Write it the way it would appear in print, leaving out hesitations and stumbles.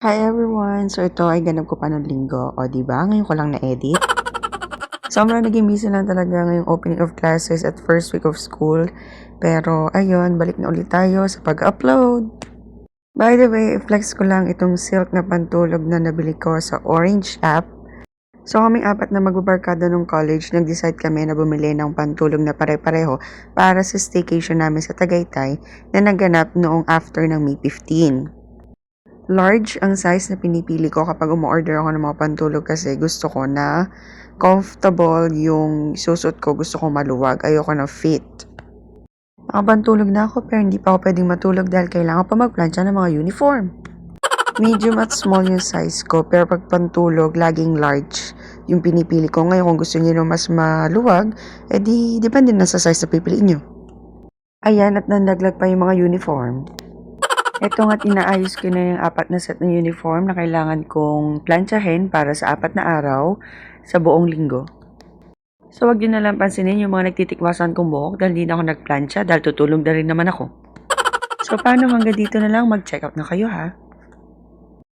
Hi everyone! So ito ay ganap ko pa ng linggo. O diba? Ngayon ko lang na-edit. Sobrang naging busy lang talaga ngayong opening of classes at first week of school. Pero ayun, balik na ulit tayo sa pag-upload. By the way, flex ko lang itong silk na pantulog na nabili ko sa Orange app. So kaming apat na magbabarkada nung college, nag-decide kami na bumili ng pantulog na pare-pareho para sa staycation namin sa Tagaytay na naganap noong after ng May 15. Large ang size na pinipili ko kapag umu-order ako ng mga pantulog kasi gusto ko na comfortable yung susuot ko. Gusto ko maluwag. Ayoko na fit. Nakapantulog na ako pero hindi pa ako pwedeng matulog dahil kailangan pa magplansya ng mga uniform. Medium at small yung size ko pero pag pantulog, laging large yung pinipili ko. Ngayon kung gusto niyo mas maluwag, edi depende na sa size na pipiliin nyo. Ayan at nandaglag pa yung mga uniform. Ito nga't inaayos ko na yung 4 na set ng uniform na kailangan kong plantsahin para sa 4 na araw sa buong linggo. So wag yun na lang pansinin yung mga nagtitikwasan kong buhok dahil hindi na ako nagplantsa dahil tutulog na rin naman ako. So paano hanggang dito na lang, mag-check out na kayo ha.